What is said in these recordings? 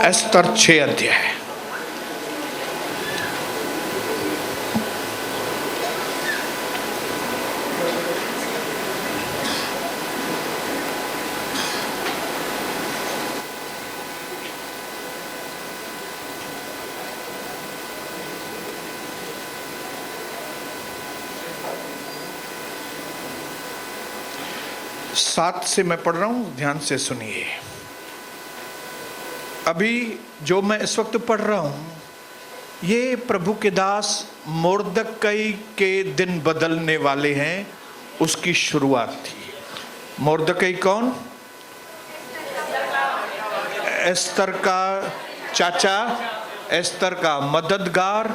एस्तर 6 अध्याय। सात से मैं पढ़ रहा हूं, ध्यान से सुनिए। अभी जो मैं इस वक्त पढ़ रहा हूं ये प्रभु के दास मोर्दकई के दिन बदलने वाले हैं, उसकी शुरुआत थी। मोर्दकई कौन? एस्तर का चाचा, एस्तर का मददगार,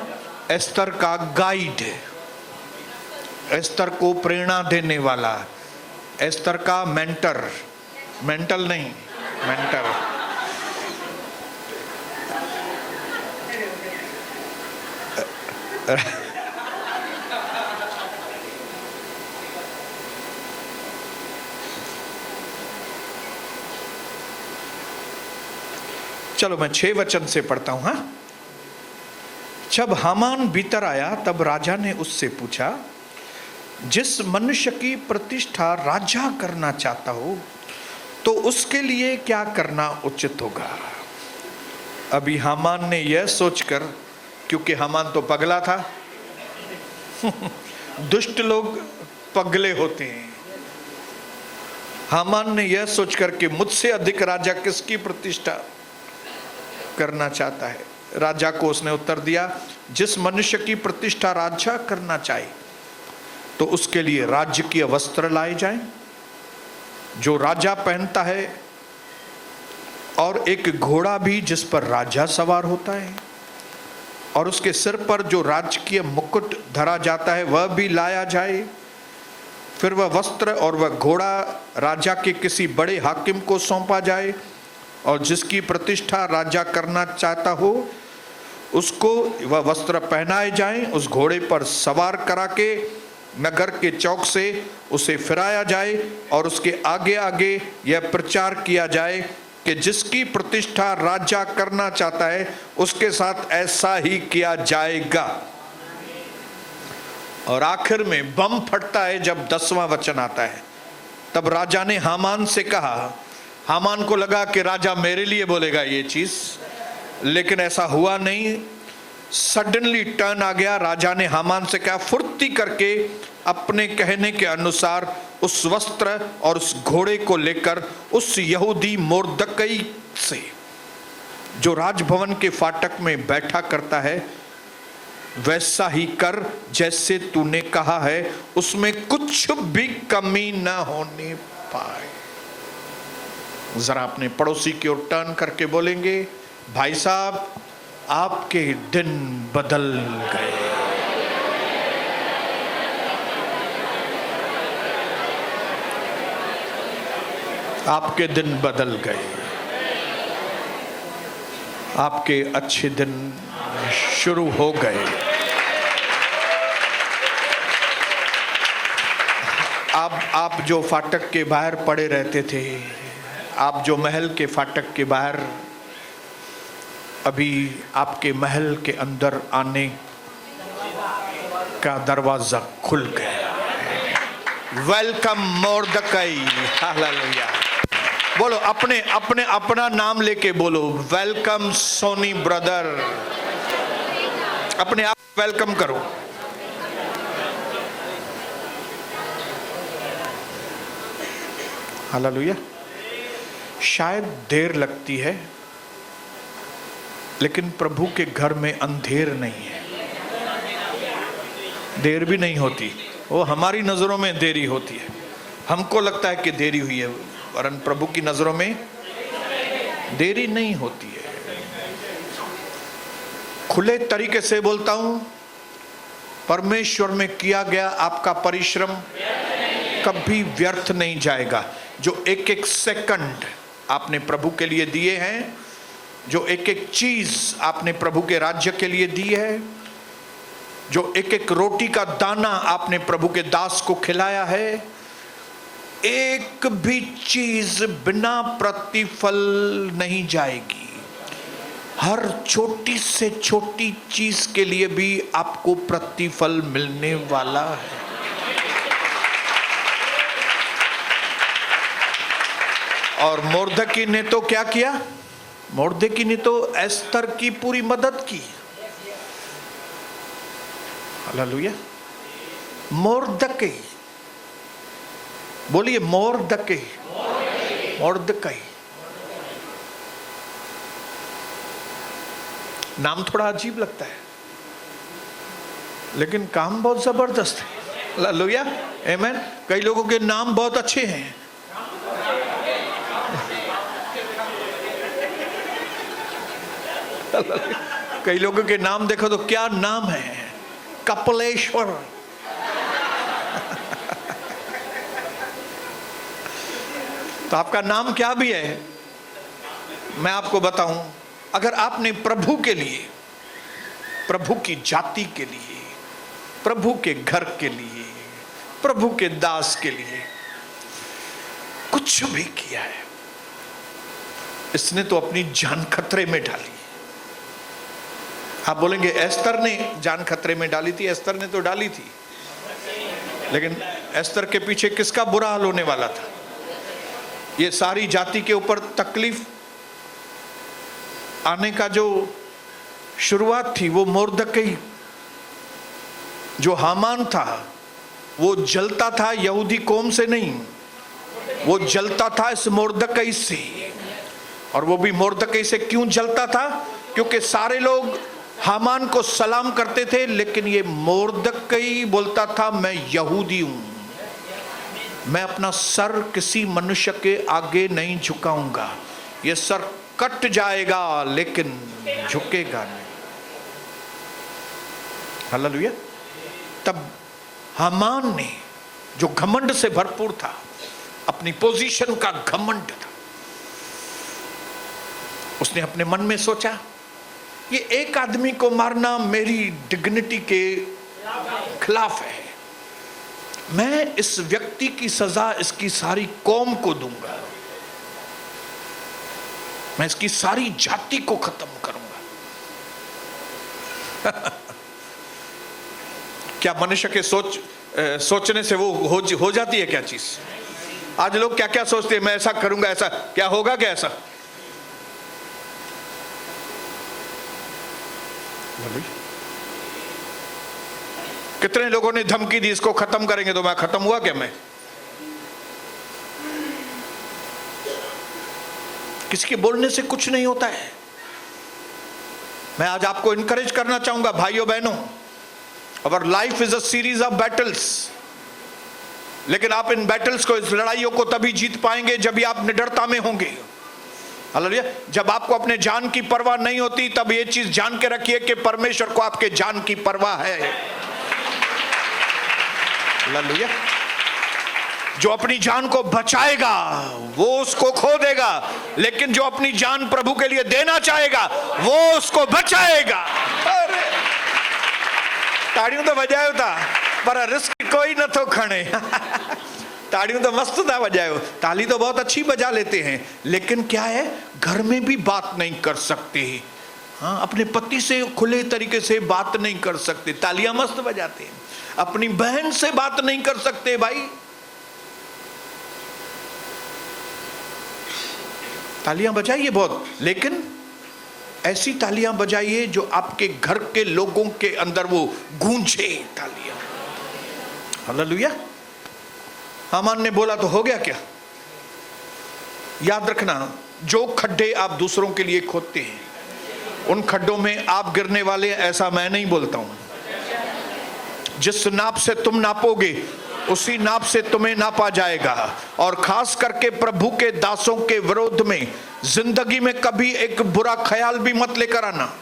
एस्तर का गाइड, एस्तर को प्रेरणा देने वाला, एस्तर का मेंटर, मेंटल नहीं, मेंटर। चलो मैं 6 वचन से पढ़ता हूं। हाँ, जब हामान भीतर आया तब राजा ने उससे पूछा, जिस मनुष्य की प्रतिष्ठा राजा करना चाहता हो तो उसके लिए क्या करना उचित होगा? अभी हामान ने यह सोचकर, क्योंकि हामान तो पगला था दुष्ट लोग पगले होते हैं। हामान ने यह सोचकर कि मुझसे अधिक राजा किसकी प्रतिष्ठा करना चाहता है, राजा को उसने उत्तर दिया, जिस मनुष्य की प्रतिष्ठा राजा करना चाहे तो उसके लिए राज्य के वस्त्र लाए जाएं जो राजा पहनता है, और एक घोड़ा भी जिस पर राजा सवार होता है, और उसके सिर पर जो राजकीय मुकुट धरा जाता है वह भी लाया जाए। फिर वह वस्त्र और वह घोड़ा राजा के किसी बड़े हाकिम को सौंपा जाए, और जिसकी प्रतिष्ठा राजा करना चाहता हो उसको वह वस्त्र पहनाए जाएं। उस घोड़े पर सवार करा के नगर के चौक से उसे फिराया जाए, और उसके आगे आगे यह प्रचार किया जाए कि जिसकी प्रतिष्ठा राजा करना चाहता है उसके साथ ऐसा ही किया जाएगा। और आखिर में बम फटता है जब 10वां वचन आता है। तब राजा ने हामान से कहा, हामान को लगा कि राजा मेरे लिए बोलेगा ये चीज, लेकिन ऐसा हुआ नहीं। सडनली टर्न आ गया। राजा ने हामान से कहा, फुर्ती करके अपने कहने के अनुसार उस वस्त्र और उस घोड़े को लेकर उस यहूदी मोर्दकई से जो राजभवन के फाटक में बैठा करता है वैसा ही कर जैसे तूने कहा है, उसमें कुछ भी कमी न होने पाए। जरा अपने पड़ोसी की ओर टर्न करके बोलेंगे, भाई साहब आपके दिन बदल गए। आपके दिन बदल गए, आपके अच्छे दिन शुरू हो गए। आप जो फाटक के बाहर पड़े रहते थे, आप जो महल के फाटक के बाहर, अभी आपके महल के अंदर आने का दरवाजा खुल गया। वेलकम मोर्दकई। हालेलुया। बोलो अपने अपने अपना नाम लेके बोलो, वेलकम सोनी ब्रदर। अपने आप वेलकम करो। हालेलुया। शायद देर लगती है, लेकिन प्रभु के घर में अंधेर नहीं है। देर भी नहीं होती, वो हमारी नजरों में देरी होती है। हमको लगता है कि देरी हुई है, वरन प्रभु की नजरों में देरी नहीं होती है। खुले तरीके से बोलता हूं, परमेश्वर में किया गया आपका परिश्रम कभी व्यर्थ नहीं जाएगा। जो एक एक सेकंड आपने प्रभु के लिए दिए हैं, जो एक एक चीज आपने प्रभु के राज्य के लिए दी है, जो एक एक रोटी का दाना आपने प्रभु के दास को खिलाया है, एक भी चीज बिना प्रतिफल नहीं जाएगी। हर छोटी से छोटी चीज के लिए भी आपको प्रतिफल मिलने वाला है। और मोर्दकी ने तो क्या किया? मोर्दकी ने तो एस्तर की पूरी मदद की। हालेलुया। मोर्दकी, बोलिए मोर्दकी। मोर्दकी नाम थोड़ा अजीब लगता है, लेकिन काम बहुत जबरदस्त है। हालेलुया, आमीन। कई लोगों के नाम बहुत अच्छे हैं, कई लोगों के नाम देखो तो क्या नाम है, कपिलेश्वर। तो आपका नाम क्या भी है, मैं आपको बताऊं, अगर आपने प्रभु के लिए, प्रभु की जाति के लिए, प्रभु के घर के लिए, प्रभु के दास के लिए कुछ भी किया है, इसने तो अपनी जान खतरे में डाली। आप बोलेंगे एस्तर ने जान खतरे में डाली थी, एस्तर ने तो डाली थी, लेकिन एस्तर के पीछे किसका बुरा हाल होने वाला था? ये सारी जाति के ऊपर तकलीफ आने का जो शुरुआत थी, वो मोर्दकी, जो हामान था, वो जलता था यहूदी कौम से नहीं, वो जलता था इस मोर्दकी से। और वो भी मोर्दकी से क्यों जलता था? क्योंकि सारे लोग हामान को सलाम करते थे, लेकिन ये मोर्दकी बोलता था मैं यहूदी हूं, मैं अपना सर किसी मनुष्य के आगे नहीं झुकाऊंगा, ये सर कट जाएगा लेकिन झुकेगा नहीं। हालेलुया। तब हामान ने, जो घमंड से भरपूर था, अपनी पोजीशन का घमंड था, उसने अपने मन में सोचा ये एक आदमी को मारना मेरी डिग्निटी के खिलाफ है, मैं इस व्यक्ति की सजा इसकी सारी कौम को दूंगा, मैं इसकी सारी जाति को खत्म करूंगा। क्या मनुष्य के सोचने से वो हो जाती है क्या चीज? आज लोग क्या क्या सोचते हैं, मैं ऐसा करूंगा, ऐसा क्या होगा, क्या ऐसा? कितने लोगों ने धमकी दी इसको खत्म करेंगे, तो मैं खत्म हुआ क्या? मैं किसी के बोलने से कुछ नहीं होता है। मैं आज आपको इनकरेज करना चाहूंगा भाइयों बहनों, our life is a series of battles, लेकिन आप इन बैटल्स को, इस लड़ाइयों को तभी जीत पाएंगे जब आप निडरता में होंगे। हालेलुया। जब आपको अपने जान की परवाह नहीं होती, तब ये चीज जान के रखिए कि परमेश्वर को आपके जान की परवाह है। हालेलुया। जो अपनी जान को बचाएगा वो उसको खो देगा, लेकिन जो अपनी जान प्रभु के लिए देना चाहेगा वो उसको बचाएगा। अरे ताड़ियों तो बजायो था, पर रिस्क कोई न तो खड़े। ताड़ियों तो मस्त था बजायो, ताली तो बहुत अच्छी बजा लेते हैं, लेकिन क्या है, घर में भी बात नहीं कर सकते। हाँ, अपने पति से खुले तरीके से बात नहीं कर सकते, तालियां मस्त बजाते हैं। अपनी बहन से बात नहीं कर सकते भाई, तालियां बजाइए बहुत, लेकिन ऐसी तालियां बजाइए जो आपके घर के लोगों के अंदर वो गूंजे तालियां। हालेलुया। हामान ने बोला तो हो गया क्या? याद रखना, जो खड्डे आप दूसरों के लिए खोदते हैं, उन खड्डों में आप गिरने वाले, ऐसा मैं नहीं बोलता हूं। जिस नाप से तुम नापोगे उसी नाप से तुम्हें नापा जाएगा। और खास करके प्रभु के दासों के विरोध में जिंदगी में कभी एक बुरा ख्याल भी मत लेकर आना।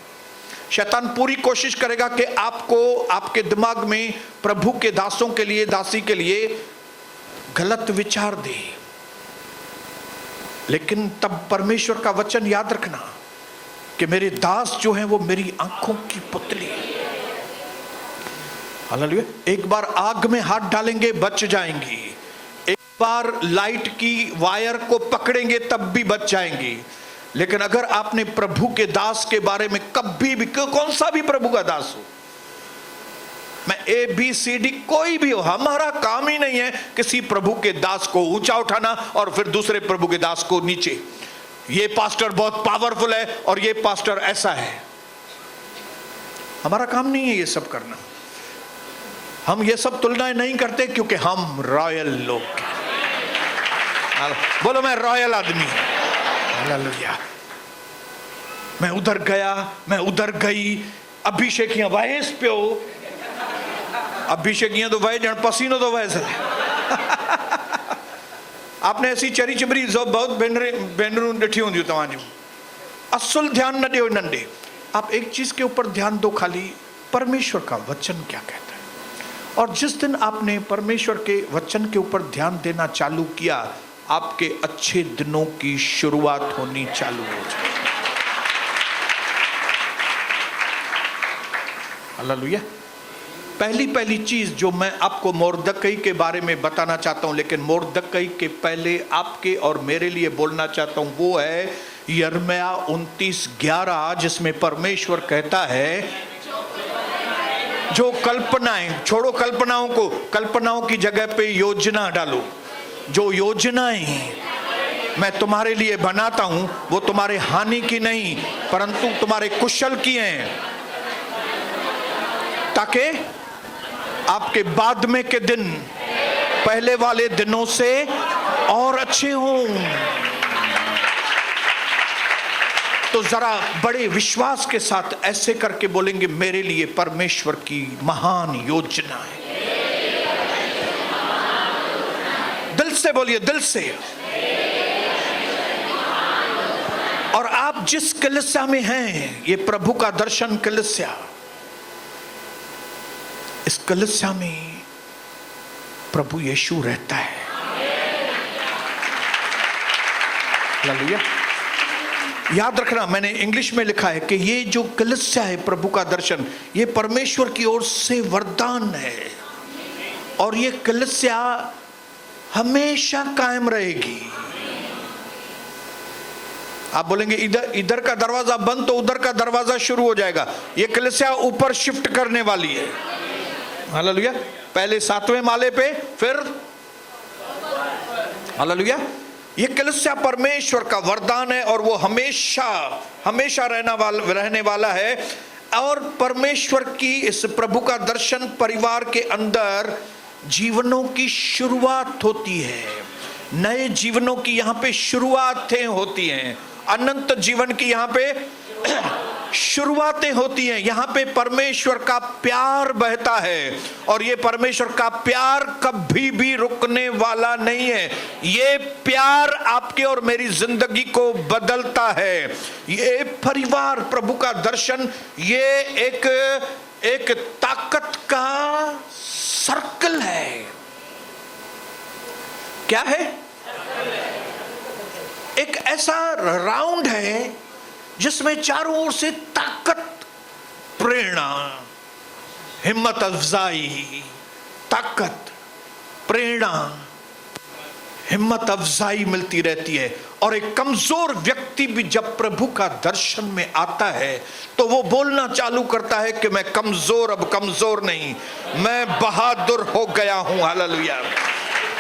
शैतान पूरी कोशिश करेगा कि आपको, आपके दिमाग में प्रभु के दासों के लिए, दासी के लिए गलत विचार दे, लेकिन तब परमेश्वर का वचन याद रखना कि मेरे दास जो हैं वो मेरी आंखों की पुतली है। हालेलुया। एक बार आग में हाथ डालेंगे बच जाएंगी, एक बार लाइट की वायर को पकड़ेंगे तब भी बच जाएंगी, लेकिन अगर आपने प्रभु के दास के बारे में कभी भी, कौन सा भी प्रभु का दास हो, मैं ABCD कोई भी हो, हमारा काम ही नहीं है किसी प्रभु के दास को ऊंचा उठाना और फिर दूसरे प्रभु के दास को नीचे। ये पास्टर बहुत पावरफुल है और ये पास्टर ऐसा है, हमारा काम नहीं है ये सब करना। हम ये सब तुलनाएं नहीं करते क्योंकि हम रॉयल लोग हैं। बोलो मैं रॉयल आदमी हूं। हालेलुया। मैं उधर गया, मैं उधर गई, अभिषेकियां वायस पे हो, अभिषेकियां तो वह जन पसीनो तो वैसे आपने ऐसी चरी चिबरी जो बहुत भेनरू ॾिठी हूंदियूं तव्हां जूं, असुल ध्यान न ॾियो नंढे। आप एक चीज के ऊपर ध्यान दो, खाली परमेश्वर का वचन क्या कहता है। और जिस दिन आपने परमेश्वर के वचन के ऊपर ध्यान देना चालू किया, आपके अच्छे दिनों की शुरुआत होनी चालू हो जाए। हालेलुया। पहली चीज जो मैं आपको मोर्दकई के बारे में बताना चाहता हूं, लेकिन मोर्दकई के पहले आपके और मेरे लिए बोलना चाहता हूं, वो है यिर्मयाह 29:11, जिसमें परमेश्वर कहता है जो कल्पनाएं, छोड़ो कल्पनाओं को, कल्पनाओं की जगह पे योजना डालो। जो योजनाएं मैं तुम्हारे लिए बनाता हूं वो तुम्हारे हानि की नहीं परंतु तुम्हारे कुशल की हैं, ताकि आपके बाद में के दिन पहले वाले दिनों से और अच्छे हों। तो जरा बड़े विश्वास के साथ ऐसे करके बोलेंगे, मेरे लिए परमेश्वर की महान योजना है। दिल से बोलिए, दिल से। और आप जिस कलीसिया में हैं, ये प्रभु का दर्शन कलीसिया, इस कलीसिया में प्रभु यीशु रहता है। हालेलुया। याद रखना, मैंने इंग्लिश में लिखा है कि ये जो कलीसिया है प्रभु का दर्शन, ये परमेश्वर की ओर से वरदान है और ये कलीसिया हमेशा कायम रहेगी। आप बोलेंगे इधर का दरवाजा बंद तो उधर का दरवाजा शुरू हो जाएगा। ये कलीसिया ऊपर शिफ्ट करने वाली है। हालेलुया। पहले 7वें माले पे, फिर हालेलुया। ये कलीसिया परमेश्वर का वरदान है और वो हमेशा हमेशा रहने वाला है। और परमेश्वर की इस प्रभु का दर्शन परिवार के अंदर जीवनों की शुरुआत होती है, नए जीवनों की यहाँ पे शुरुआतें होती हैं, अनंत जीवन की यहाँ पे शुरुआतें होती हैं। यहाँ पे परमेश्वर का प्यार बहता है और ये परमेश्वर का प्यार कभी भी रुकने वाला नहीं है। ये प्यार आपके और मेरी जिंदगी को बदलता है। ये परिवार प्रभु का दर्शन, ये एक ताकत का सर्कल है। क्या है? एक ऐसा राउंड है जिसमें चारों ओर से ताकत, प्रेरणा, हिम्मत अफजाई, ताकत, प्रेरणा, हिम्मत अफजाई मिलती रहती है। और एक कमजोर व्यक्ति भी जब प्रभु का दर्शन में आता है तो वो बोलना चालू करता है कि मैं कमजोर, अब कमजोर नहीं, मैं बहादुर हो गया हूं। हालेलुया।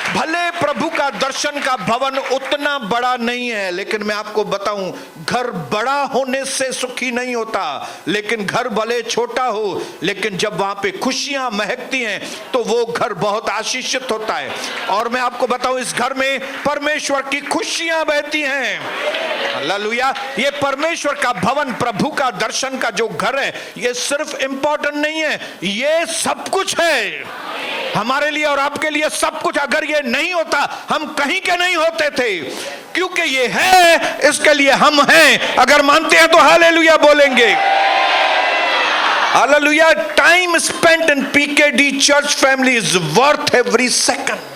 भले प्रभु का दर्शन का भवन उतना बड़ा नहीं है, लेकिन मैं आपको बताऊं, घर बड़ा होने से सुखी नहीं होता, लेकिन घर भले छोटा हो, लेकिन जब वहां पे खुशियां महकती हैं तो वो घर बहुत आशीषित होता है। और मैं आपको बताऊं, इस घर में परमेश्वर की खुशियां बहती हैं। हालेलुया। ये परमेश्वर का भवन, प्रभु का दर्शन का जो घर है, ये सिर्फ इंपॉर्टेंट नहीं है, ये सब कुछ है हमारे लिए और आपके लिए, सब कुछ। अगर ये नहीं होता हम कहीं के नहीं होते थे, क्योंकि ये है इसके लिए हम हैं। अगर मानते हैं तो हालेलुया बोलेंगे। Hallelujah. Time spent in PKD church family is worth every second.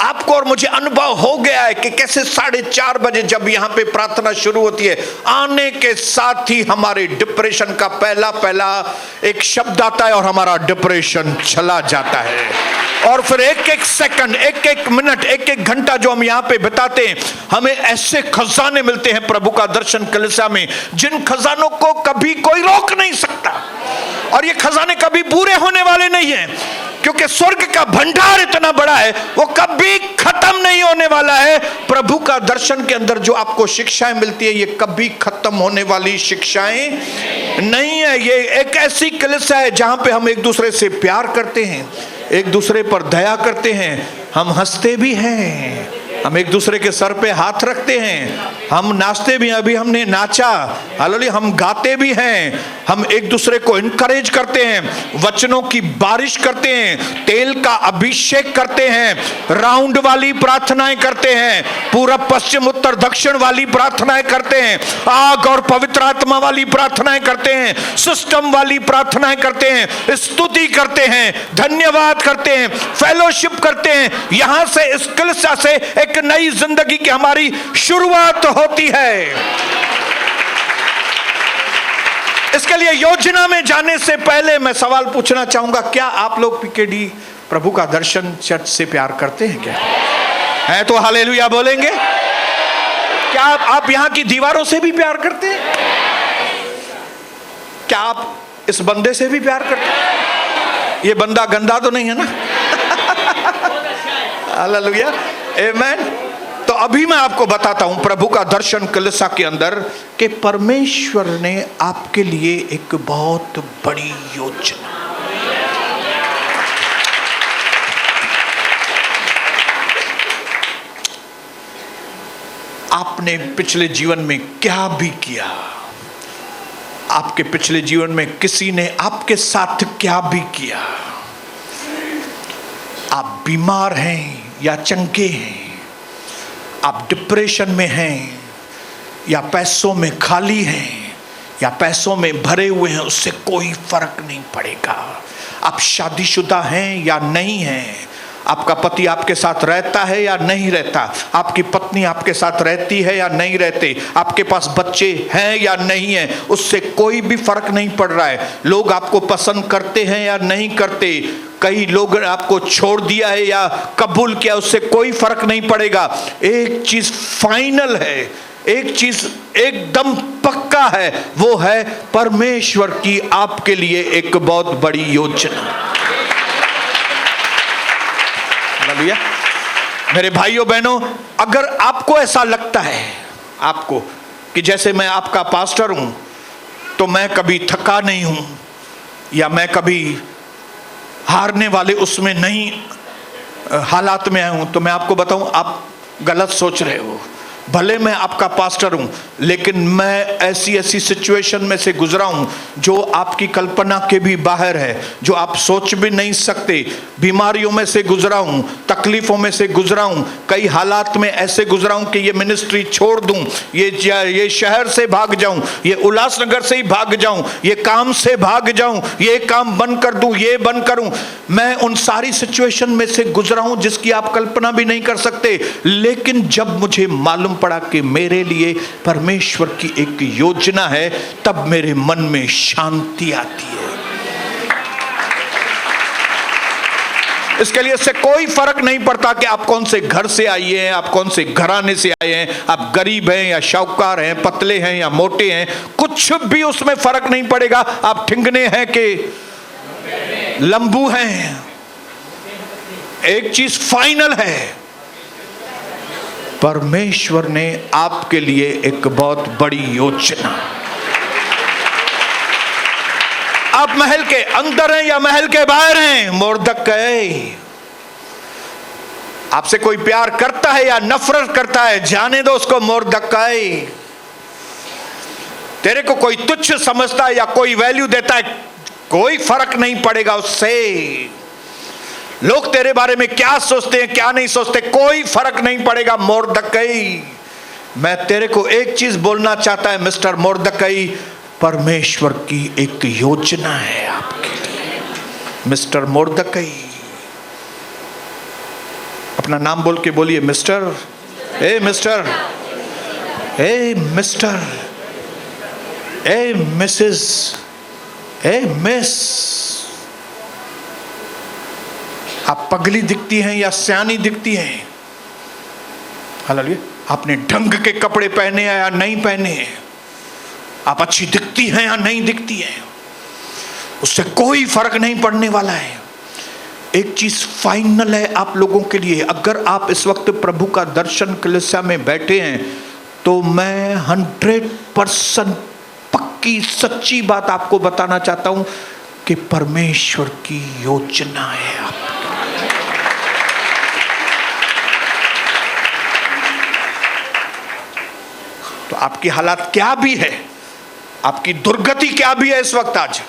आपको और मुझे अनुभव हो गया है कि कैसे 4:30 बजे जब यहाँ पे प्रार्थना शुरू होती है, आने के साथ ही हमारे डिप्रेशन का पहला एक शब्द आता है और हमारा डिप्रेशन चला जाता है। और फिर एक एक सेकंड, एक एक मिनट, एक एक घंटा जो हम यहाँ पे बिताते हैं, हमें ऐसे खजाने मिलते हैं प्रभु का दर्शन कलीसिया में, जिन खजानों को कभी कोई रोक नहीं सकता। और ये खजाने कभी पूरे होने वाले नहीं हैं, क्योंकि स्वर्ग का भंडार इतना बड़ा है, वो कभी खत्म नहीं होने वाला है। प्रभु का दर्शन के अंदर जो आपको शिक्षाएं मिलती है, ये कभी खत्म होने वाली शिक्षाएं नहीं है। ये एक ऐसी कलीसिया है जहां पे हम एक दूसरे से प्यार करते हैं, एक दूसरे पर दया करते हैं, हम हंसते भी हैं, हम एक दूसरे के सर पे हाथ रखते हैं, हम नाचते भी हैं, अभी हमने नाचा, हालेलुया, हम गाते भी हैं, हम एक दूसरे को इनकरेज करते हैं, वचनों की बारिश करते हैं, तेल का अभिषेक करते हैं, राउंड वाली प्रार्थनाएं करते हैं, पूरब पश्चिम उत्तर दक्षिण वाली प्रार्थनाएं करते हैं, आग और पवित्र आत्मा वाली प्रार्थनाएं करते हैं, सिस्टम वाली प्रार्थनाएं करते हैं, स्तुति करते हैं, धन्यवाद करते हैं, फेलोशिप करते हैं। यहां से इस कलीसिया से एक नई जिंदगी की हमारी शुरुआत होती है। इसके लिए योजना में जाने से पहले मैं सवाल पूछना चाहूंगा, क्या आप लोग पीकेडी प्रभु का दर्शन चर्च से प्यार करते हैं? क्या है तो हालेलुया बोलेंगे। क्या आप यहां की दीवारों से भी प्यार करते हैं? क्या आप इस बंदे से भी प्यार करते हैं? ये बंदा गंदा तो नहीं है ना? हालेलुया, आमेन। तो अभी मैं आपको बताता हूं प्रभु का दर्शन कलीसिया के अंदर कि परमेश्वर ने आपके लिए एक बहुत बड़ी योजना, आपने पिछले जीवन में क्या भी किया, आपके पिछले जीवन में किसी ने आपके साथ क्या भी किया, आप बीमार हैं या चंगे हैं, आप डिप्रेशन में हैं या पैसों में खाली हैं या पैसों में भरे हुए हैं, उससे कोई फर्क नहीं पड़ेगा। आप शादीशुदा हैं या नहीं हैं, आपका पति आपके साथ रहता है या नहीं रहता, आपकी पत्नी आपके साथ रहती है या नहीं रहते, आपके पास बच्चे हैं या नहीं हैं, उससे कोई भी फर्क नहीं पड़ रहा है। लोग आपको पसंद करते हैं या नहीं करते, कई लोग आपको छोड़ दिया है या कबूल किया, उससे कोई फर्क नहीं पड़ेगा। एक चीज फाइनल है, एक चीज एकदम पक्का है, वो है परमेश्वर की आपके लिए एक बहुत बड़ी योजना। मेरे भाइयों बहनों, अगर आपको ऐसा लगता है आपको कि जैसे मैं आपका पास्टर हूं तो मैं कभी थका नहीं हूं या मैं कभी हारने वाले उसमें नहीं हालात में आया हूं, तो मैं आपको बताऊं, आप गलत सोच रहे हो। भले मैं आपका पास्टर हूं, लेकिन मैं ऐसी ऐसी सिचुएशन में से गुजरा हूं जो आपकी कल्पना के भी बाहर है, जो आप सोच भी नहीं सकते। बीमारियों में से गुजरा हूं, तकलीफों में से गुजरा हूं, कई हालात में ऐसे गुजरा हूं कि ये मिनिस्ट्री छोड़ दूं, ये शहर से भाग जाऊं, ये उल्लासनगर से ही भाग जाऊं, ये काम से भाग जाऊं, ये काम बंद कर दूं, ये बंद करूं। मैं उन सारी सिचुएशन में से गुजरा हूं जिसकी आप कल्पना भी नहीं कर सकते। लेकिन जब मुझे मालूम पड़ा कि मेरे लिए परमेश्वर की एक योजना है, तब मेरे मन में शांति आती है। इसके लिए इससे कोई फर्क नहीं पड़ता कि आप कौन से घर से आए हैं, आप कौन से घराने से आए हैं, आप गरीब हैं या शाहूकार हैं, पतले हैं या मोटे हैं, कुछ भी उसमें फर्क नहीं पड़ेगा। आप ठिंगने हैं कि लंबू हैं, एक चीज फाइनल है, परमेश्वर ने आपके लिए एक बहुत बड़ी योजना। आप महल के अंदर हैं या महल के बाहर हैं, मोर्दकै आपसे कोई प्यार करता है या नफरत करता है, जाने दो उसको। मोर्दकै तेरे को कोई तुच्छ समझता है या कोई वैल्यू देता है, कोई फर्क नहीं पड़ेगा उससे। लोग तेरे बारे में क्या सोचते हैं क्या नहीं सोचते, कोई फर्क नहीं पड़ेगा। मोर्दकै, मैं तेरे को एक चीज बोलना चाहता है मिस्टर मोर्दकै, परमेश्वर की एक योजना है आपके लिए। मिस्टर मोर्दकै, अपना नाम बोल के बोलिए, मिस्टर, ए मिस्टर, ए मिस्टर, ए मिसेस, ए मिस, आप पगली दिखती हैं या सियानी दिखती हैं, हालेलुया, आपने ढंग के कपड़े पहने हैं या नहीं पहने हैं, आप अच्छी दिखती हैं या नहीं दिखती हैं, उससे कोई फर्क नहीं पड़ने वाला है। एक चीज फाइनल है आप लोगों के लिए, अगर आप इस वक्त प्रभु का दर्शन कलीसिया में बैठे हैं तो मैं 100% पक्की सच्ची बात आपको बताना चाहता हूं कि परमेश्वर की योजना है आप। तो आपकी हालात क्या भी है, आपकी दुर्गति क्या भी है इस वक्त, आज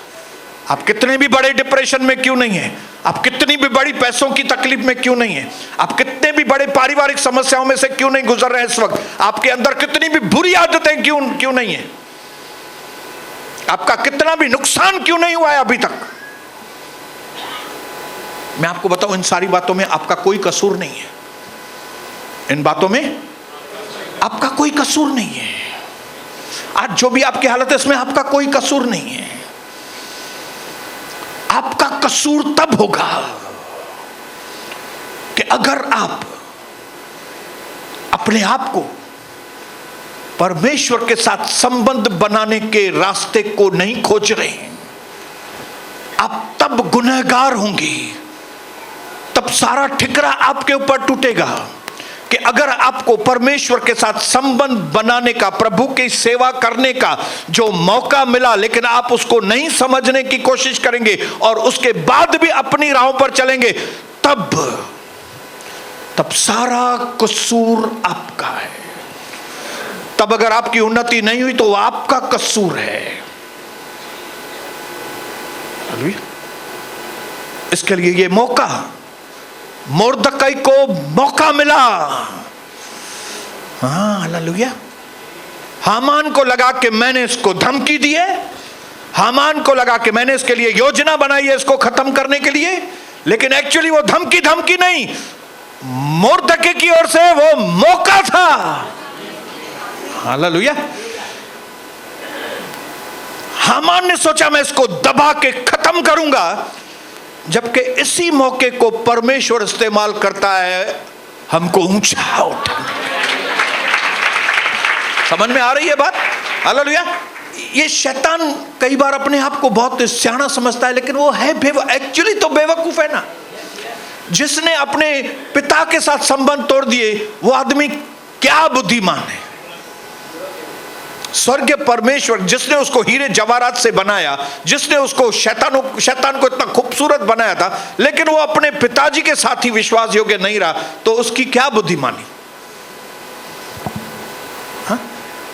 आप कितने भी बड़े डिप्रेशन में क्यों नहीं है, आप कितनी भी बड़ी पैसों की तकलीफ में क्यों नहीं है, आप कितने भी बड़े पारिवारिक समस्याओं में से क्यों नहीं गुजर रहे हैं इस वक्त, आपके अंदर कितनी भी बुरी आदतें क्यों नहीं है, आपका कितना भी नुकसान क्यों नहीं हुआ है अभी तक, मैं आपको बताऊं इन सारी बातों में आपका कोई कसूर नहीं है। इन बातों में आपका कोई कसूर नहीं है। आज जो भी आपकी हालत है इसमें आपका कोई कसूर नहीं है। आपका कसूर तब होगा कि अगर आप अपने आप को परमेश्वर के साथ संबंध बनाने के रास्ते को नहीं खोज रहे हैं, आप तब गुनहगार होंगे, तब सारा ठिकरा आपके ऊपर टूटेगा कि अगर आपको परमेश्वर के साथ संबंध बनाने का, प्रभु की सेवा करने का जो मौका मिला, लेकिन आप उसको नहीं समझने की कोशिश करेंगे और उसके बाद भी अपनी राहों पर चलेंगे, तब सारा कसूर आपका है। तब अगर आपकी उन्नति नहीं हुई तो वो आपका कसूर है। इसके लिए ये मौका, मोर्दकै को मौका मिला, हाँ हालेलुया। हामान को लगा कि मैंने इसको धमकी दी है, हामान को लगा कि मैंने इसके लिए योजना बनाई है इसको खत्म करने के लिए, लेकिन एक्चुअली वो धमकी नहीं, मोर्दकै की ओर से वो मौका था। हालेलुया। हामान ने सोचा मैं इसको दबा के खत्म करूंगा, जबकि इसी मौके को परमेश्वर इस्तेमाल करता है हमको ऊंचा उठाने। समझ में आ रही है बात? हालेलुया। ये शैतान कई बार अपने आप को बहुत सियाना समझता है, लेकिन वो है एक्चुअली तो बेवकूफ है ना। जिसने अपने पिता के साथ संबंध तोड़ दिए वो आदमी क्या बुद्धिमान है। स्वर्गीय परमेश्वर जिसने उसको हीरे जवाहरात से बनाया, जिसने उसको शैतान को इतना खूबसूरत बनाया था, लेकिन वो अपने पिताजी के साथ ही विश्वास योग्य नहीं रहा, तो उसकी क्या बुद्धिमानी। हाँ?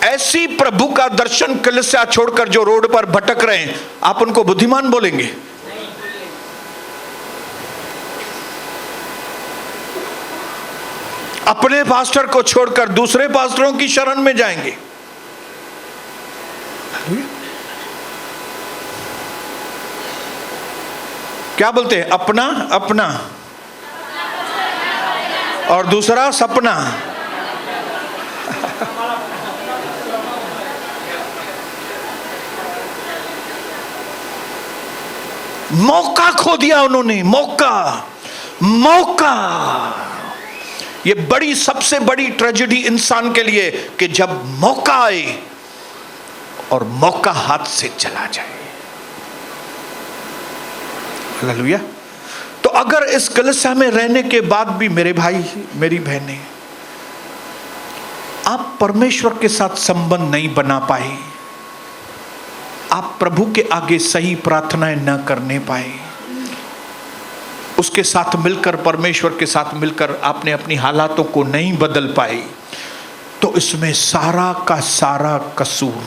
ऐसी प्रभु का दर्शन कलीसिया छोड़कर जो रोड पर भटक रहे हैं, आप उनको बुद्धिमान बोलेंगे? अपने पास्टर को छोड़कर दूसरे पास्टरों की शरण में जाएंगे। क्या बोलते हैं? अपना अपना और दूसरा सपना। मौका खो दिया उन्होंने, मौका। ये बड़ी सबसे बड़ी ट्रेजेडी इंसान के लिए कि जब मौका आए और मौका हाथ से चला जाए। हालेलुया। तो अगर इस कलीसिया में रहने के बाद भी मेरे भाई मेरी बहनें, आप परमेश्वर के साथ संबंध नहीं बना पाए, आप प्रभु के आगे सही प्रार्थनाएं न करने पाए, उसके साथ मिलकर, परमेश्वर के साथ मिलकर आपने अपनी हालातों को नहीं बदल पाए, तो इसमें सारा का सारा कसूर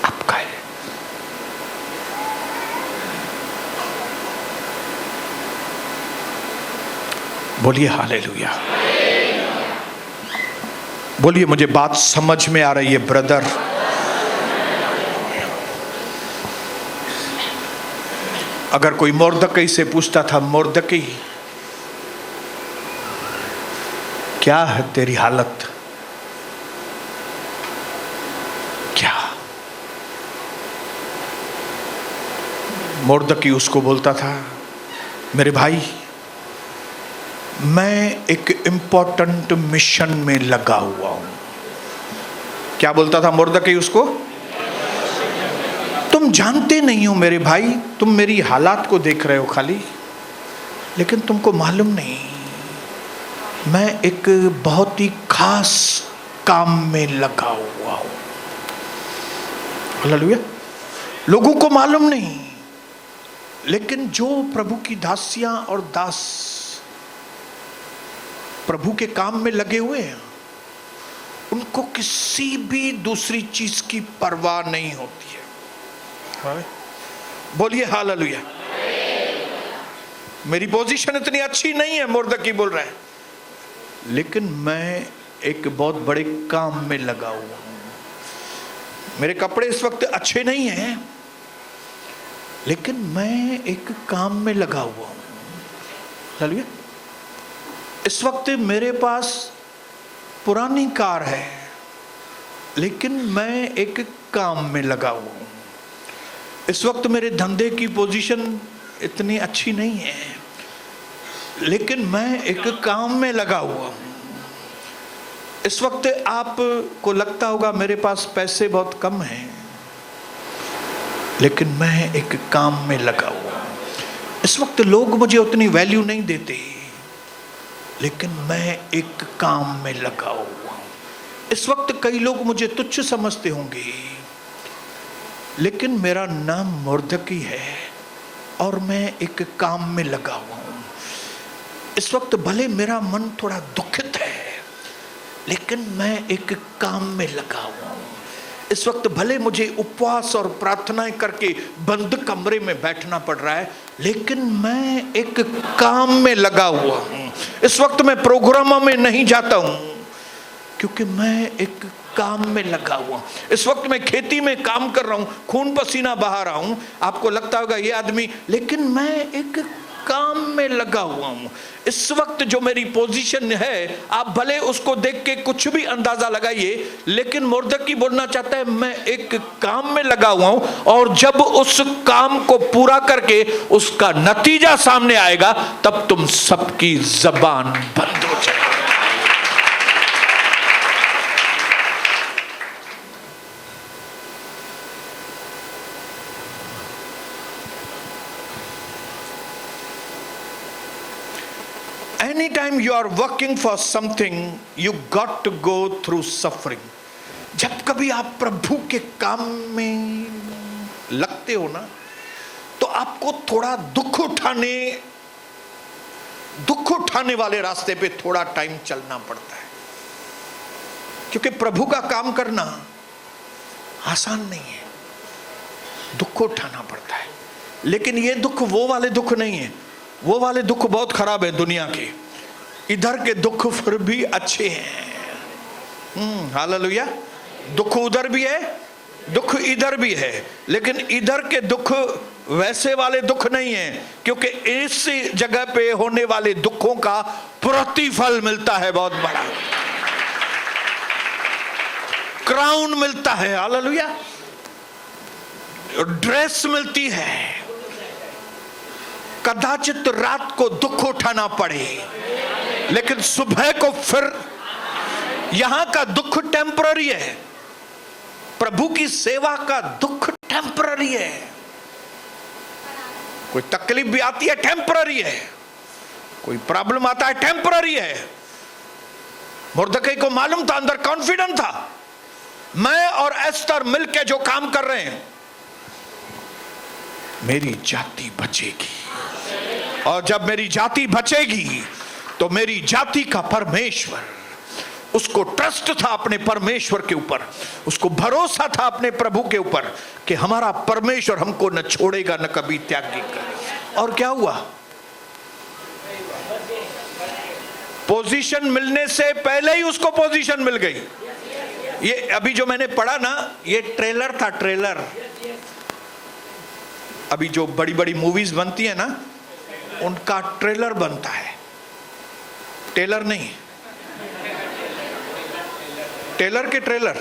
आपका है। बोलिए हालेलुया। बोलिए मुझे बात समझ में आ रही है ब्रदर? अगर कोई मोर्दकै से पूछता था, मोर्दकै क्या है तेरी हालत, क्या? मोर्दकै उसको बोलता था, मेरे भाई मैं एक इंपॉर्टेंट मिशन में लगा हुआ हूं। क्या बोलता था मुर्दकी उसको? तुम जानते नहीं हो मेरे भाई, तुम मेरी हालात को देख रहे हो खाली, लेकिन तुमको मालूम नहीं मैं एक बहुत ही खास काम में लगा हुआ हूं। हालेलुया। लोगों को मालूम नहीं, लेकिन जो प्रभु की दासियां और दास प्रभु के काम में लगे हुए हैं, उनको किसी भी दूसरी चीज की परवाह नहीं होती है। बोलिए हालेलुया। मेरी पोजीशन इतनी अच्छी नहीं है, मुर्दकी बोल रहा है, लेकिन मैं एक बहुत बड़े काम में लगा हुआ हूं। मेरे कपड़े इस वक्त अच्छे नहीं हैं, लेकिन मैं एक काम में लगा हुआ हूं। हालेलुया। इस वक्त मेरे पास पुरानी कार है, लेकिन मैं एक काम में लगा हुआ हूं। इस वक्त मेरे धंधे की पोजीशन इतनी अच्छी नहीं है, लेकिन मैं एक काम में लगा हुआ हूं। इस वक्त आपको लगता होगा मेरे पास पैसे बहुत कम हैं, लेकिन मैं एक काम में लगा हुआ हूं। इस वक्त लोग मुझे उतनी वैल्यू नहीं देते, लेकिन मैं एक काम में लगा हुआ हूं। इस वक्त कई लोग मुझे तुच्छ समझते होंगे, लेकिन मेरा नाम मुर्दकी है और मैं एक काम में लगा हुआ हूं। इस वक्त भले मेरा मन थोड़ा दुखित है, लेकिन मैं एक काम में लगा हुआ हूं। इस वक्त भले मुझे उपवास और प्रार्थनाएं करके बंद कमरे में बैठना पड़ रहा है, लेकिन मैं एक काम में लगा हुआ हूं। इस वक्त मैं प्रोग्रामों में नहीं जाता हूं, क्योंकि मैं एक काम में लगा हुआ। इस वक्त मैं खेती में काम कर रहा हूं, खून पसीना बहा रहा हूं। आपको लगता होगा ये आदमी, लेकिन मैं एक काम में लगा हुआ हूं। इस वक्त जो मेरी पोजीशन है, आप भले उसको देख के कुछ भी अंदाजा लगाइए, लेकिन मुर्दकी बोलना चाहता है मैं एक काम में लगा हुआ हूं, और जब उस काम को पूरा करके उसका नतीजा सामने आएगा, तब तुम सबकी जबान बंद हो जाएगी। Anytime you are working for something, you got to go through suffering. जब कभी आप प्रभु के काम में लगते हो ना, तो आपको थोड़ा दुख उठाने वाले रास्ते पे थोड़ा टाइम चलना पड़ता है, क्योंकि प्रभु का काम करना आसान नहीं है, दुख उठाना पड़ता है। लेकिन ये दुख वो वाले दुख नहीं है। वो वाले दुख बहुत खराब है दुनिया के, इधर के दुख फिर भी अच्छे हैं। हालेलुया। दुख उधर भी है, दुख इधर भी है, लेकिन इधर के दुख वैसे वाले दुख नहीं है, क्योंकि इस जगह पे होने वाले दुखों का प्रतिफल मिलता है बहुत बड़ा, क्राउन मिलता है। हालेलुया। ड्रेस मिलती है। कदाचित रात को दुख उठाना पड़े, लेकिन सुबह को फिर, यहां का दुख टेम्पररी है, प्रभु की सेवा का दुख टेम्पररी है। कोई तकलीफ भी आती है, टेम्पररी है। कोई प्रॉब्लम आता है, टेम्पररी है। मुर्दकी को मालूम था, अंदर कॉन्फिडेंट था, मैं और एस्तर मिलके जो काम कर रहे हैं, मेरी जाति बचेगी, और जब मेरी जाति बचेगी तो मेरी जाति का परमेश्वर, उसको ट्रस्ट था अपने परमेश्वर के ऊपर, उसको भरोसा था अपने प्रभु के ऊपर कि हमारा परमेश्वर हमको न छोड़ेगा न कभी त्यागेगा। और क्या हुआ? पोजीशन मिलने से पहले ही उसको पोजीशन मिल गई। ये अभी जो मैंने पढ़ा ना, ये ट्रेलर था, ट्रेलर। अभी जो बड़ी बड़ी मूवीज बनती है ना, उनका ट्रेलर बनता है, टेलर नहीं, टेलर के ट्रेलर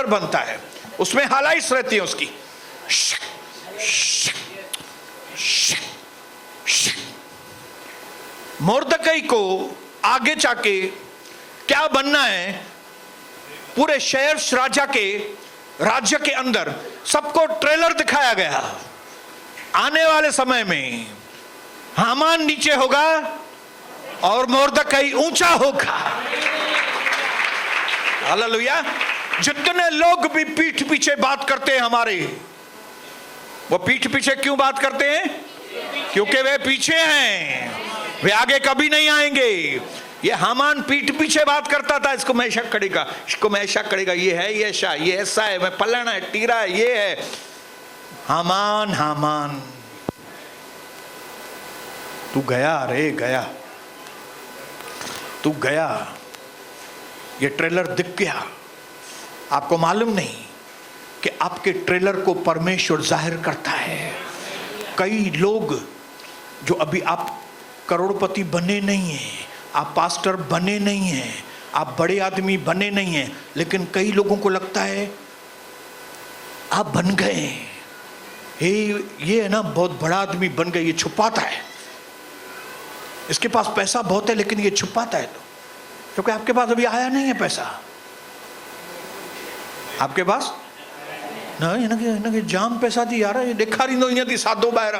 बनता है। उसमें हाइलाइट्स रहती है उसकी, मोर्दकई को आगे जाके क्या बनना है, पूरे शहर राजा के राज्य के अंदर सबको ट्रेलर दिखाया गया। आने वाले समय में हामान नीचे होगा और मोर्दकई ऊंचा होगा। हालेलुया। जितने लोग भी पीठ पीछे बात करते हैं हमारे, वो पीठ पीछे क्यों बात करते हैं? क्योंकि वे पीछे हैं, वे आगे कभी नहीं आएंगे। ये हामान पीठ पीछे बात करता था, इसको मैं ऐसा करेगा, इसको मैं ऐसा करेगा, ये है, ये ऐसा, ये ऐसा है, मैं फलाना है, टीरा है, ये है। हामान हामान तू गया रे, गया, तू गया। ये ट्रेलर दिख गया। आपको मालूम नहीं कि आपके ट्रेलर को परमेश्वर जाहिर करता है। कई लोग जो अभी आप करोड़पति बने नहीं हैं, आप पास्टर बने नहीं हैं, आप बड़े आदमी बने नहीं हैं, लेकिन कई लोगों को लगता है आप बन गए। ये है ना, बहुत बड़ा आदमी बन गए, ये छुपाता है, इसके पास पैसा बहुत है लेकिन ये छुपाता है। तो क्योंकि आपके पास अभी आया नहीं है पैसा, आपके पास ना जाम पैसा थी यार, ये दिखा रही दो थी सादो बाहरा।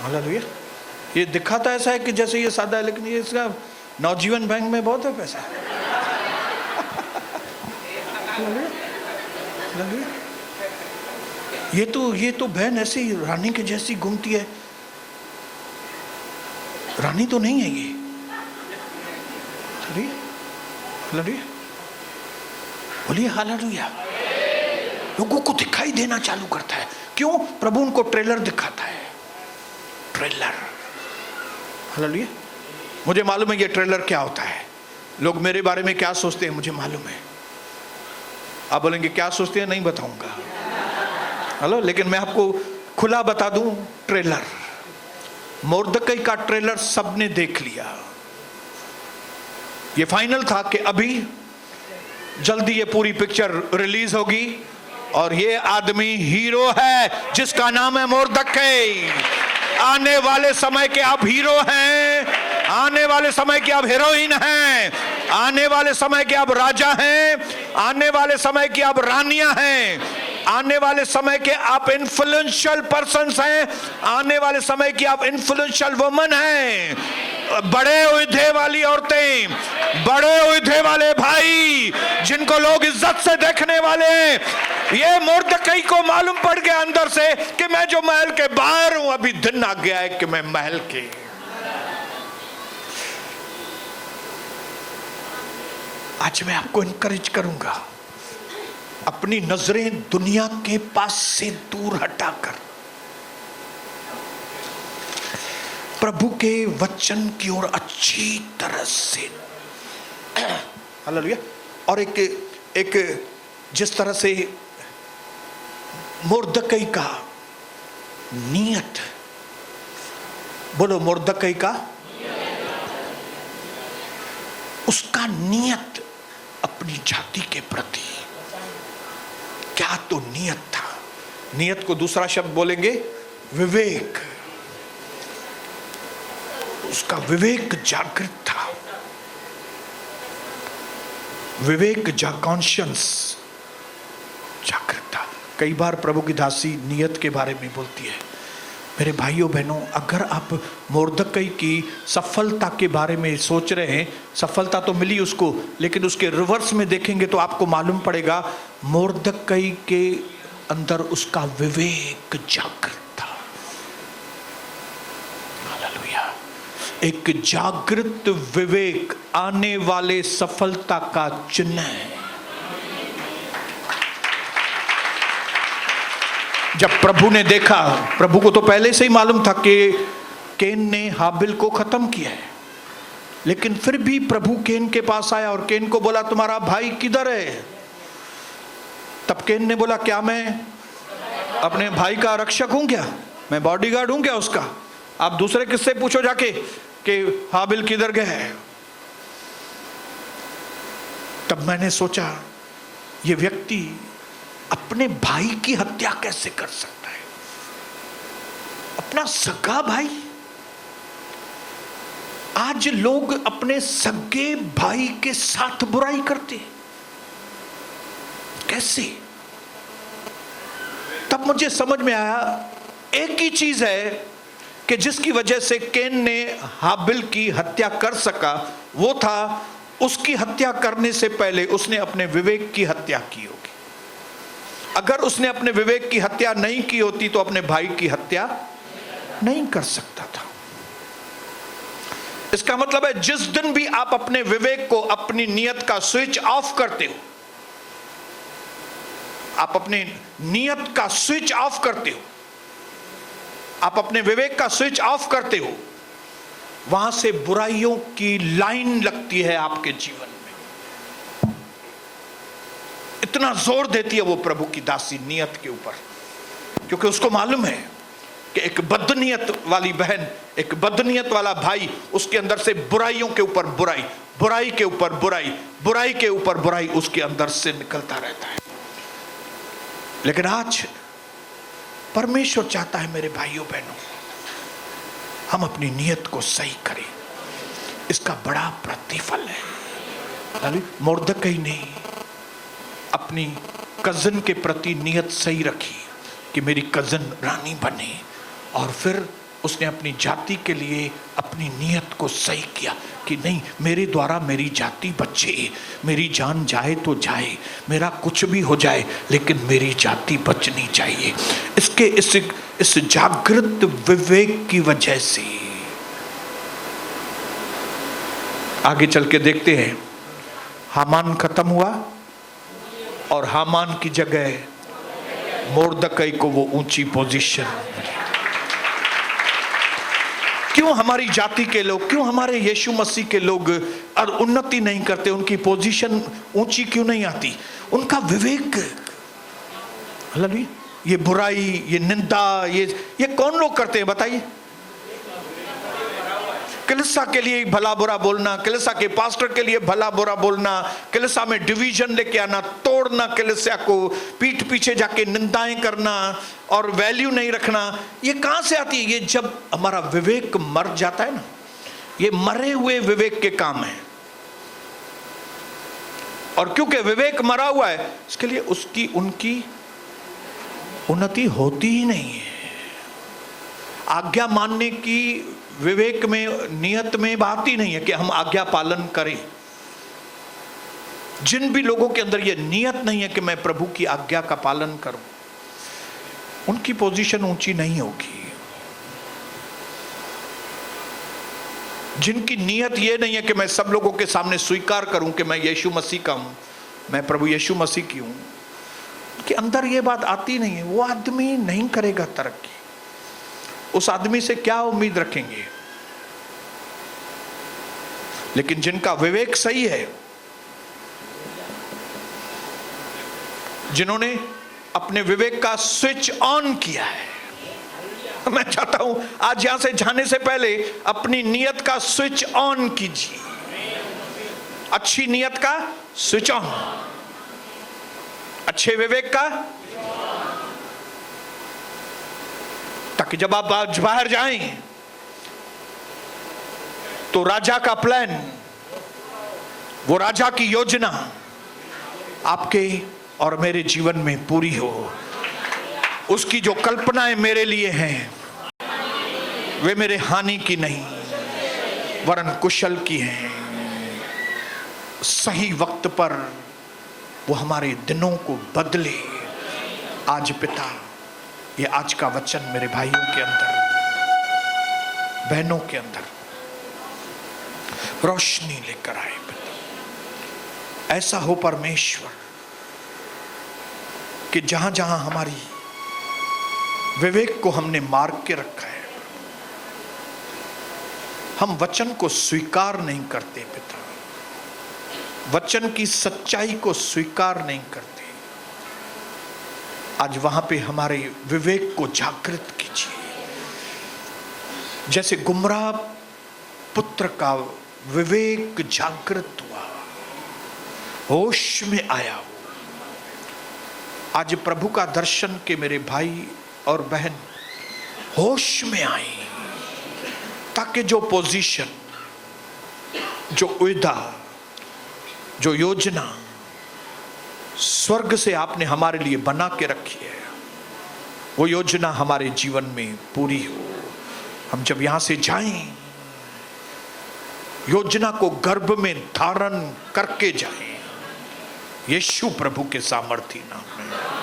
हालेलुया। ये दिखाता ऐसा है कि जैसे ये सादा है, लेकिन ये इसका नवजीवन बैंक में बहुत है पैसा। ये तो बहन ऐसी रानी के जैसी घूमती है। रानी तो नहीं है ये। बोलिए हालेलुया। लोगों को दिखाई देना चालू करता है। क्यों? प्रभु उनको ट्रेलर दिखाता है। ट्रेलर। हालेलुया। मुझे मालूम है ये ट्रेलर क्या होता है। लोग मेरे बारे में क्या सोचते हैं मुझे मालूम है। आप बोलेंगे क्या सोचते हैं, नहीं बताऊंगा। हेलो, लेकिन मैं आपको खुला बता दूं, ट्रेलर, मोर्दकई का ट्रेलर सबने देख लिया। ये फाइनल था कि अभी जल्दी ये पूरी पिक्चर रिलीज होगी और ये आदमी हीरो है जिसका नाम है मोर्दकई। आने वाले समय के आप हीरो हैं, आने वाले समय की आप हीरोइन हैं, आने वाले समय के आप राजा हैं, आने वाले समय की आप रानियां हैं, आने वाले समय के आप इन्फ्लुएंशियल पर्सन्स हैं, आने वाले समय की आप इन्फ्लुएंशियल वुमन हैं। बड़े उहदे वाली औरतें, बड़े उहदे वाले भाई, जिनको लोग इज्जत से देखने वाले हैं। ये मोर्दकई को मालूम पड़ गया अंदर से कि मैं जो महल के बाहर हूं, अभी दिन आ गया है कि मैं महल के। आज मैं आपको इनकरेज करूंगा, अपनी नजरें दुनिया के पास से दूर हटाकर प्रभु के वचन की ओर अच्छी तरह से। हालेलुया। और एक जिस तरह से मोर्दकई का नियत, बोलो मोर्दकई का, उसका नियत अपनी जाति के प्रति क्या तो नियत था। नियत को दूसरा शब्द बोलेंगे विवेक। उसका विवेक जागृत था, विवेक कॉन्शियंस जागृत था। कई बार प्रभु की दासी नियत के बारे में बोलती है। मेरे भाइयों बहनों, अगर आप मोर्दकई की सफलता के बारे में सोच रहे हैं, सफलता तो मिली उसको, लेकिन उसके रिवर्स में देखेंगे तो आपको मालूम पड़ेगा मोर्दकई के अंदर उसका विवेक जागृत था। हालेलुया। एक जागृत विवेक आने वाले सफलता का चिन्ह है। जब प्रभु ने देखा, प्रभु को तो पहले से ही मालूम था कि केन ने हाबिल को खत्म किया है, लेकिन फिर भी प्रभु केन के पास आया और केन को बोला तुम्हारा भाई किधर है? तब केन ने बोला क्या मैं अपने भाई का रक्षक हूं क्या? मैं बॉडीगार्ड हूं क्या उसका? आप दूसरे किससे पूछो जाके कि हाबिल किधर गया है। तब मैंने सोचा ये व्यक्ति अपने भाई की हत्या कैसे कर सकता है? अपना सगा भाई आज लोग अपने सगे भाई के साथ बुराई करते हैं। कैसे? तब मुझे समझ में आया एक ही चीज है कि जिसकी वजह से कैन ने हाबिल की हत्या कर सका, वो था उसकी हत्या करने से पहले उसने अपने विवेक की हत्या की होगी। अगर उसने अपने विवेक की हत्या नहीं की होती तो अपने भाई की हत्या नहीं कर सकता था। इसका मतलब है जिस दिन भी आप अपने विवेक को, अपनी नियत का स्विच ऑफ करते हो, आप अपने नियत का स्विच ऑफ करते हो, आप अपने विवेक का स्विच ऑफ करते हो, वहां से बुराइयों की लाइन लगती है आपके जीवन में। इतना जोर देती है वो प्रभु की दासी नियत के ऊपर, क्योंकि उसको मालूम है कि एक बदनीयत वाली बहन, एक बदनीयत वाला भाई, उसके अंदर से बुराइयों के ऊपर बुराई, बुराई के ऊपर बुराई, बुराई के ऊपर बुराई उसके अंदर से निकलता रहता है। लेकिन आज परमेश्वर चाहता है मेरे भाइयों बहनों, हम अपनी नियत को सही करें। इसका बड़ा प्रतिफल है। मुर्दकई ने अपनी कजन के प्रति नियत सही रखी कि मेरी कजन रानी बने, और फिर उसने अपनी जाति के लिए अपनी नियत को सही किया कि नहीं, मेरे द्वारा मेरी जाति बचे, मेरी जान जाए तो जाए, मेरा कुछ भी हो जाए, लेकिन मेरी जाति बचनी चाहिए। इसके इस जागृत विवेक की वजह से आगे चल के देखते हैं, हामान खत्म हुआ और हामान की जगह मुर्दकई को वो ऊंची पोजीशन। क्यों हमारी जाति के लोग, क्यों हमारे यीशु मसीह के लोग उन्नति नहीं करते? उनकी पोजीशन ऊंची क्यों नहीं आती? उनका विवेक। ये बुराई, ये निंदा, ये कौन लोग करते हैं बताइए? कलीसिया के लिए भला बुरा बोलना, कलीसिया के पास्टर के लिए भला बुरा बोलना, कलीसिया में डिवीजन लेके आना, तोड़ना कलीसिया को, पीठ पीछे जाके निंदाएं करना और वैल्यू नहीं रखना, ये कहां से आती है? ये जब हमारा विवेक मर जाता है ना, ये मरे हुए विवेक के काम है। और क्योंकि विवेक मरा हुआ है, इसके लिए उसकी उनकी उन्नति होती ही नहीं है। आज्ञा मानने की विवेक में, नियत में बात ही नहीं है कि हम आज्ञा पालन करें। जिन भी लोगों के अंदर यह नियत नहीं है कि मैं प्रभु की आज्ञा का पालन करूं, उनकी पोजीशन ऊंची नहीं होगी। जिनकी नियत यह नहीं है कि मैं सब लोगों के सामने स्वीकार करूं कि मैं यीशु मसीह का हूं, मैं प्रभु यीशु मसीह की हूं, कि अंदर यह बात आती नहीं है, वो आदमी नहीं करेगा तरक्की। उस आदमी से क्या उम्मीद रखेंगे? लेकिन जिनका विवेक सही है, जिन्होंने अपने विवेक का स्विच ऑन किया है, मैं चाहता हूं आज यहां से जाने से पहले अपनी नियत का स्विच ऑन कीजिए। अच्छी नियत का स्विच ऑन, अच्छे विवेक का, ताकि जब आप बाहर जाएं तो राजा का प्लान, वो राजा की योजना आपके और मेरे जीवन में पूरी हो। उसकी जो कल्पनाएं मेरे लिए हैं वे मेरे हानि की नहीं वरन कुशल की हैं। सही वक्त पर वो हमारे दिनों को बदले। आज पिता, ये आज का वचन मेरे भाइयों के अंदर, बहनों के अंदर रोशनी लेकर आए। ऐसा हो परमेश्वर कि जहां जहां हमारी विवेक को हमने मार के रखा है, हम वचन को स्वीकार नहीं करते पिता, वचन की सच्चाई को स्वीकार नहीं करते। आज वहां पे हमारे विवेक को जागृत कीजिए। जैसे गुमराह पुत्र का विवेक जागृत हुआ, होश में आया। आज प्रभु का दर्शन के मेरे भाई और बहन होश में आए, ताकि जो पोजीशन, जो उइदा, जो योजना स्वर्ग से आपने हमारे लिए बना के रखी है, वो योजना हमारे जीवन में पूरी हो। हम जब यहां से जाएं, योजना को गर्भ में धारण करके जाएं, यीशु प्रभु के सामर्थी नाम में।